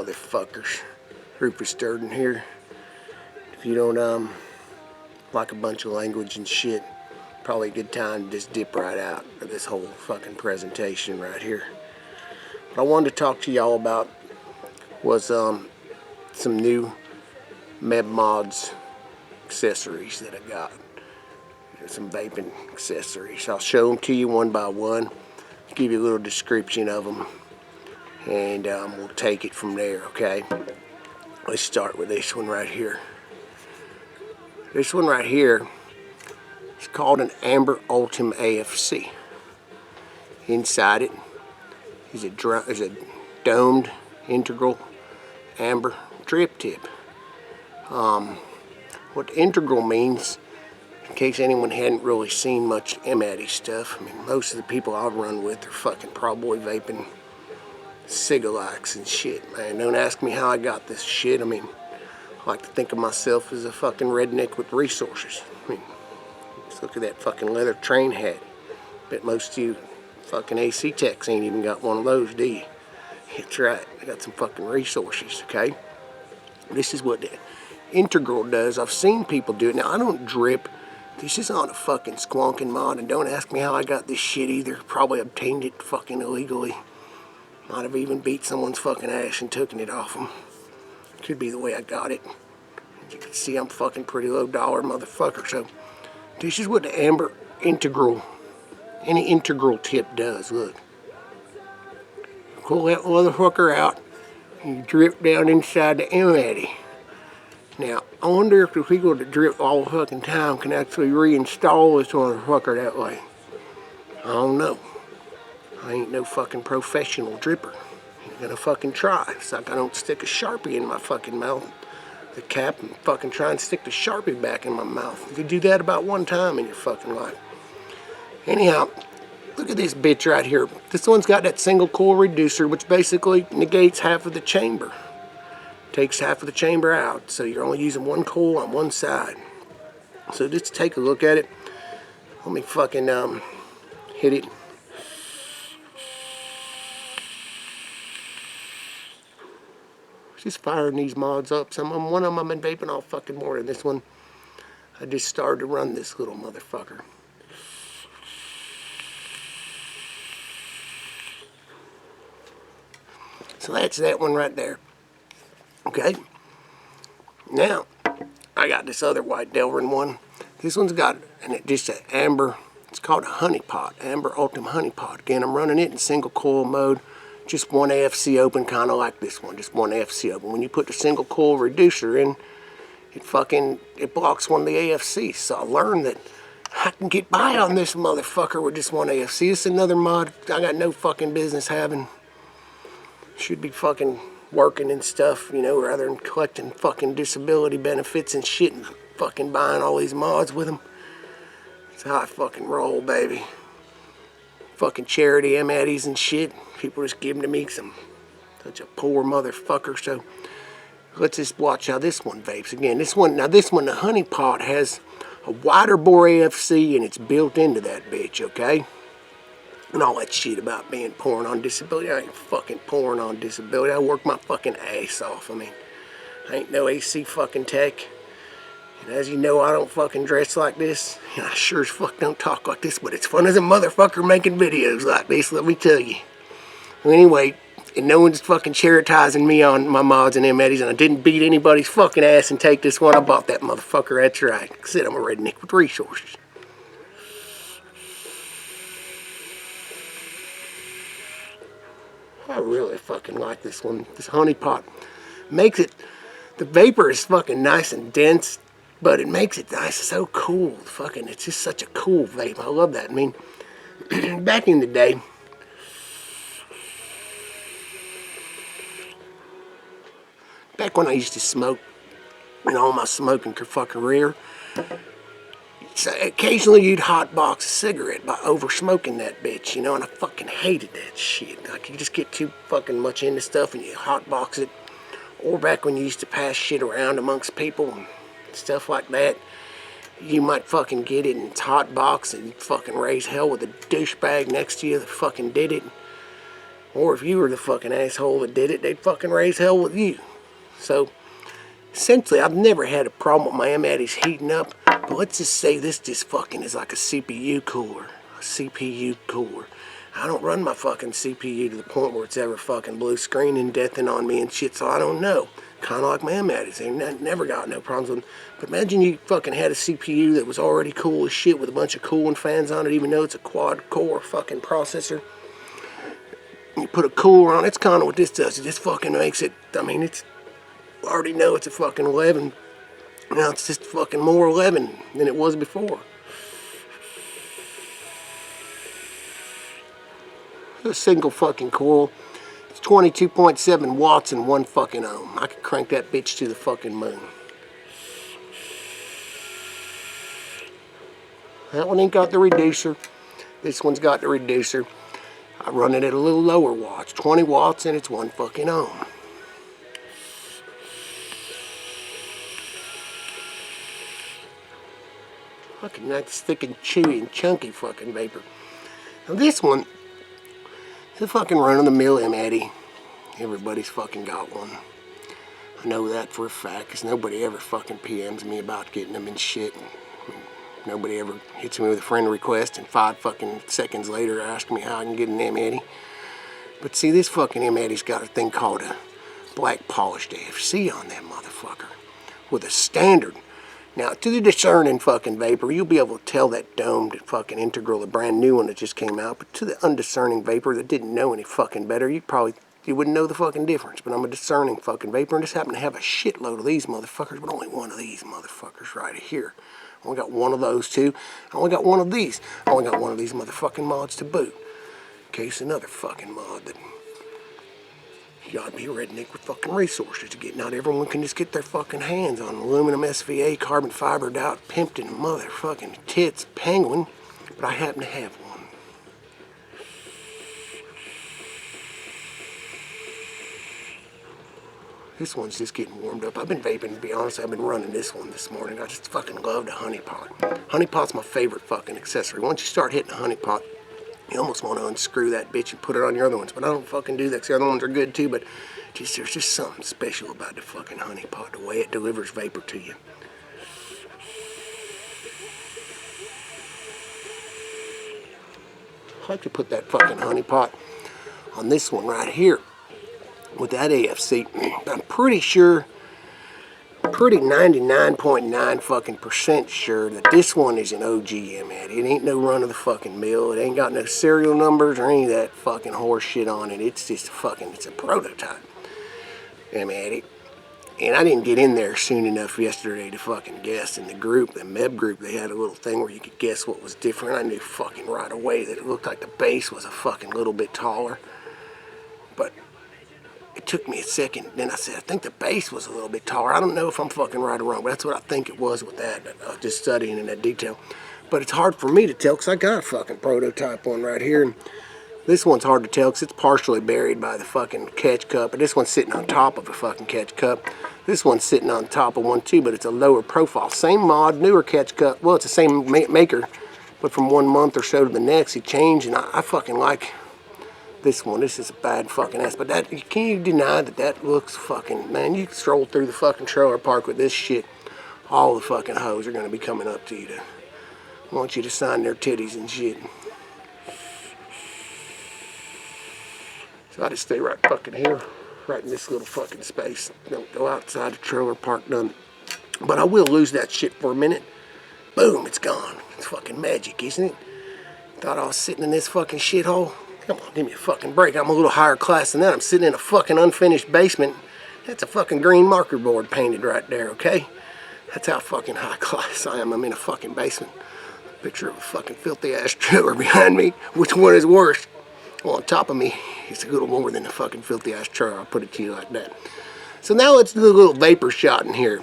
motherfuckers. rufusFNdurden here. If you don't like a bunch of language and shit, probably a good time to just dip right out of this whole fucking presentation right here. What I wanted to talk to y'all about was some new MEBmods accessories that I got. Some vaping accessories. I'll show them to you one by one, give you a little description of them, and we'll take it from there, okay? Let's start with this one right here. This one right here is called an Amber Ultim AFC. Inside it is a domed integral amber drip tip. What integral means, in case anyone hadn't really seen much M-Atty stuff, I mean, most of the people I run with are fucking probably vaping cigalikes and shit, man. Don't ask me how I got this shit. I mean, I like to think of myself as a fucking redneck with resources. I mean, just look at that fucking leather train hat. Bet most of you fucking AC techs ain't even got one of those, do you? That's right, I got some fucking resources, okay? This is what the integral does. I've seen people do it. Now, I don't drip. This is on a fucking squonking mod, and don't ask me how I got this shit either. Probably obtained it fucking illegally. Might have even beat someone's fucking ass and taken it off them. Could be the way I got it. As you can see, I'm fucking pretty low dollar motherfucker. So, this is what the amber integral, any integral tip does. Look. Pull that motherfucker out, and you drip down inside the M-Atty. Now, I wonder if the people that drip all the fucking time can actually reinstall this motherfucker that way. I don't know. I ain't no fucking professional dripper. Ain't gonna fucking try. It's like I don't stick a Sharpie in my fucking mouth, the cap, and fucking try and stick the Sharpie back in my mouth. You could do that about one time in your fucking life. Anyhow, look at this bitch right here. This one's got that single coil reducer, which basically negates half of the chamber. Takes half of the chamber out, so you're only using one coil on one side. So just take a look at it. Let me fucking hit it. Just firing these mods up. One of them I've been vaping all fucking morning. This one, I just started to run this little motherfucker. So that's that one right there. Okay. Now, I got this other white Delrin one. This one's got just an amber, it's called a honey pot, Amber Ultim honey pot. Again, I'm running it in single coil mode. Just one AFC open, kind of like this one. Just one AFC open. When you put the single coil reducer in, it blocks one of the AFCs. So I learned that I can get by on this motherfucker with just one AFC. It's another mod I got no fucking business having. Should be fucking working and stuff, you know, rather than collecting fucking disability benefits and shit and fucking buying all these mods with them. That's how I fucking roll, baby. Fucking charity M-Atties and shit. People just give them to me because I'm such a poor motherfucker. So let's just watch how this one vapes. Again, this one, the honey pot has a wider bore AFC and it's built into that bitch, okay? And all that shit about being pouring on disability. I ain't fucking pouring on disability. I work my fucking ass off. I mean, I ain't no AC fucking tech. And as you know, I don't fucking dress like this. And I sure as fuck don't talk like this. But it's fun as a motherfucker making videos like this, let me tell you. Well, anyway, and no one's fucking charitising me on my mods and M-Atties. And I didn't beat anybody's fucking ass and take this one. I bought that motherfucker, that's right. Like I said, I'm a redneck with resources. I really fucking like this one. This honey pot makes it, the vapor is fucking nice and dense, but it makes it nice, so cool. Fucking, it's just such a cool vape. I love that. I mean, back in the day, back when I used to smoke, and all my smoking fucking career, so occasionally you'd hotbox a cigarette by over smoking that bitch, you know, and I fucking hated that shit. Like, you just get too fucking much into stuff and you hotbox it. Or back when you used to pass shit around amongst people and stuff like that, you might fucking get it and it's hotbox and you fucking raise hell with a douchebag next to you that fucking did it. Or if you were the fucking asshole that did it, they'd fucking raise hell with you. So, essentially, I've never had a problem with my M-Atty's heating up. But let's just say this just fucking is like a CPU cooler. A CPU cooler. I don't run my fucking CPU to the point where it's ever fucking blue screening, deathing on me and shit, so I don't know. Kind of like my M-Atty's. They never got no problems with them. But imagine you fucking had a CPU that was already cool as shit with a bunch of cooling fans on it, even though it's a quad-core fucking processor. You put a cooler on, it's kind of what this does. It just fucking makes it, I mean, it's, I already know it's a fucking 11. Now it's just fucking more 11 than it was before. A single fucking coil. It's 22.7 watts and 1 fucking ohm. I could crank that bitch to the fucking moon. That one ain't got the reducer. This one's got the reducer. I run it at a little lower watts, 20 watts, and it's 1 fucking ohm. Fucking nice, thick and chewy and chunky fucking vapor. Now this one, it's a fucking run-of-the-mill M-Atty. Everybody's fucking got one. I know that for a fact, because nobody ever fucking PMs me about getting them and shit. Nobody ever hits me with a friend request and 5 fucking seconds later asking me how I can get an M-Atty. But see, this fucking M-Atty's got a thing called a black polished AFC on that motherfucker. With a standard. Now, to the discerning fucking vapor, you'll be able to tell that domed fucking integral, the brand new one that just came out. But to the undiscerning vapor that didn't know any fucking better, you wouldn't know the fucking difference. But I'm a discerning fucking vapor and just happen to have a shitload of these motherfuckers, but only one of these motherfuckers right here. I only got one of those two. I only got one of these. I only got one of these motherfucking mods to boot. In case another fucking mod that you gotta be a redneck with fucking resources to get. Not everyone can just get their fucking hands on aluminum SVA, carbon fibered out, pimped in motherfucking tits penguin. But I happen to have one. This one's just getting warmed up. I've been vaping, to be honest. I've been running this one this morning. I just fucking love the honey pot. Honey pot's my favorite fucking accessory. Once you start hitting a honey pot, you almost want to unscrew that bitch and put it on your other ones. But I don't fucking do that, because the other ones are good too. But there's just something special about the fucking honey pot, the way it delivers vapor to you. I like to put that fucking honey pot on this one right here. With that AFC, I'm pretty sure, pretty 99.9 fucking % sure that this one is an OG M-Atty. It ain't no run of the fucking mill. It ain't got no serial numbers or any of that fucking horse shit on it. It's just it's a prototype M-Atty. And I didn't get in there soon enough yesterday to fucking guess. In the group, the MEB group, they had a little thing where you could guess what was different. I knew fucking right away that it looked like the base was a fucking little bit taller. But it took me a second. Then I said, I think the base was a little bit taller. I don't know if I'm fucking right or wrong, but that's what I think it was with that. Just studying in that detail. But it's hard for me to tell because I got a fucking prototype one right here. And this one's hard to tell because it's partially buried by the fucking catch cup. But this one's sitting on top of a fucking catch cup. This one's sitting on top of one too, but it's a lower profile. Same mod, newer catch cup. Well, it's the same maker, but from 1 month or so to the next, he changed. And I fucking like this one. This is a bad fucking ass. But that, can you deny that that looks fucking, man, you can stroll through the fucking trailer park with this shit. All the fucking hoes are going to be coming up to you to want you to sign their titties and shit. So I just stay right fucking here, right in this little fucking space. Don't go outside the trailer park none. But I will lose that shit for a minute. Boom, it's gone. It's fucking magic, isn't it? Thought I was sitting in this fucking shithole. Come on, give me a fucking break. I'm a little higher class than that. I'm sitting in a fucking unfinished basement. That's a fucking green marker board painted right there, okay? That's how fucking high class I am. I'm in a fucking basement. Picture of a fucking filthy ass trailer behind me. Which one is worse? Well, on top of me, it's a little more than a fucking filthy ass trailer. I'll put it to you like that. So now let's do a little vapor shot in here.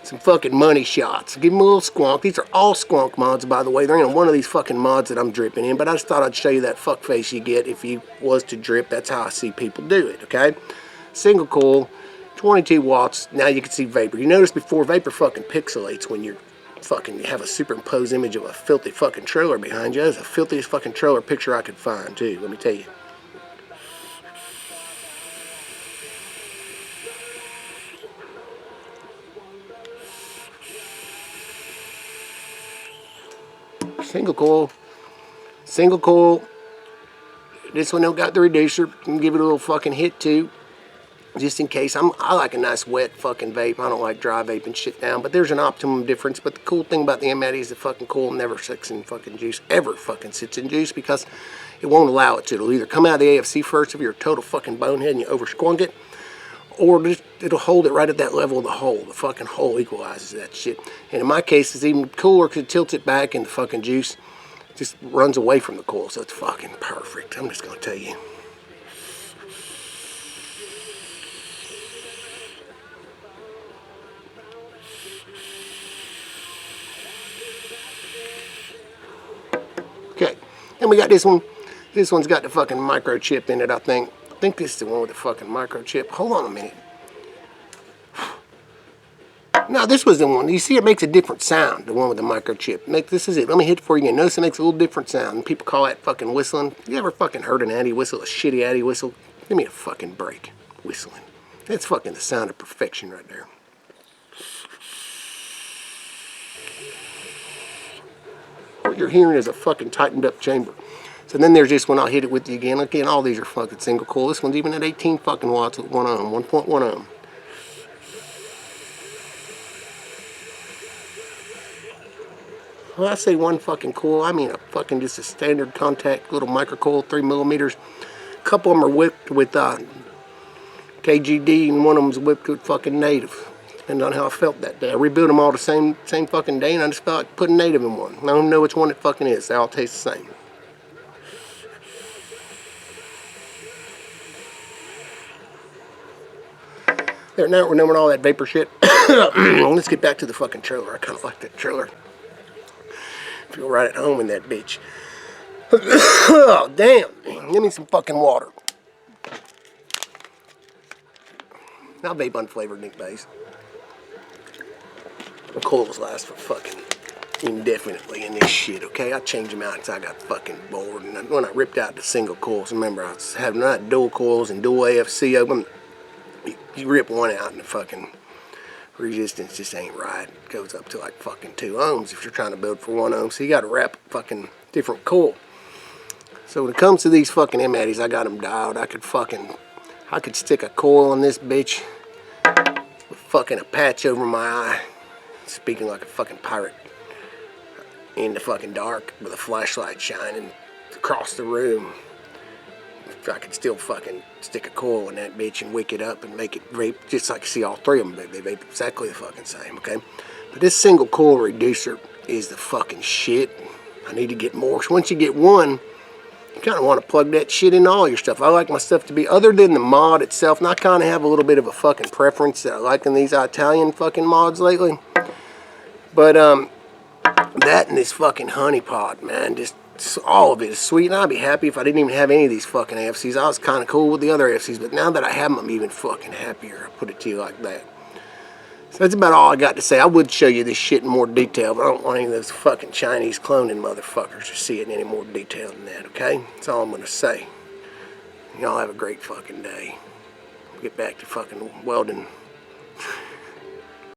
Some fucking money shots. Give them a little squonk. These are all squonk mods, by the way. They're in one of these fucking mods that I'm dripping in, but I just thought I'd show you that fuck face you get if you was to drip. That's how I see people do it, okay? Single coil, 22 watts. Now you can see vapor. You notice before, vapor fucking pixelates when you're fucking, you have a superimposed image of a filthy fucking trailer behind you. That's the filthiest fucking trailer picture I could find, too. Let me tell you. Single coil. Single coil. This one don't got the reducer. You can give it a little fucking hit too, just in case. I like a nice wet fucking vape. I don't like dry vaping shit down. But there's an optimum difference. But the cool thing about the M-Atty is the fucking coil never sits in fucking juice. Ever fucking sits in juice because it won't allow it to. It'll either come out of the AFC first if you're a total fucking bonehead and you over squunk it, or just, it'll hold it right at that level of the hole. The fucking hole equalizes that shit. And in my case, it's even cooler because it tilts it back and the fucking juice just runs away from the coil. So it's fucking perfect. I'm just going to tell you. Okay. And we got this one. This one's got the fucking microchip in it, I think. I think this is the one with the fucking microchip. Hold on a minute. No, this was the one. You see, it makes a different sound, the one with the microchip. This is it. Let me hit it for you again. Notice it makes a little different sound. People call that fucking whistling. You ever fucking heard an Addy whistle, a shitty Addy whistle? Give me a fucking break. Whistling. That's fucking the sound of perfection right there. What you're hearing is a fucking tightened up chamber. So then there's this one. I'll hit it with you again. Again, all these are fucking single coil. This one's even at 18 fucking watts with 1 ohm, 1.1 ohm. Well, I say one fucking coil, I mean a fucking just a standard contact little microcoil, 3 millimeters. A couple of them are whipped with KGD, and one of them's whipped with fucking native. Depending on how I felt that day. I rebuilt them all the same fucking day, and I just felt like putting native in one. I don't know which one it fucking is. They all taste the same. There, now we're numbing all that vapor shit. Let's get back to the fucking trailer. I kind of like that trailer. Feel right at home in that bitch. Oh, damn. Give me some fucking water. I'll vape unflavored Nick Bays. The coils last for fucking indefinitely in this shit, okay? I changed them out because I got fucking bored. And when I ripped out the single coils, remember I was having not dual coils and dual AFC open. You rip one out and the fucking resistance just ain't right. It goes up to like fucking 2 ohms if you're trying to build for 1 ohm. So you got to wrap a fucking different coil. So when it comes to these fucking M-Atties, I got them dialed. I could stick a coil on this bitch with fucking a patch over my eye, speaking like a fucking pirate, in the fucking dark with a flashlight shining across the room. I could still fucking stick a coil in that bitch and wick it up and make it vape just like you see all three of them. They vape exactly the fucking same, okay? But this single coil reducer is the fucking shit. I need to get more. So once you get one, you kind of want to plug that shit into all your stuff. I like my stuff to be, other than the mod itself, and I kind of have a little bit of a fucking preference that I like in these Italian fucking mods lately. But, that and this fucking honey pot, man, just all of it is sweet, and I'd be happy if I didn't even have any of these fucking AFCs. I was kind of cool with the other AFCs, but now that I have them, I'm even fucking happier. I'll put it to you like that. So that's about all I got to say. I would show you this shit in more detail, but I don't want any of those fucking Chinese cloning motherfuckers to see it in any more detail than that, okay? That's all I'm going to say. Y'all have a great fucking day. Get back to fucking welding.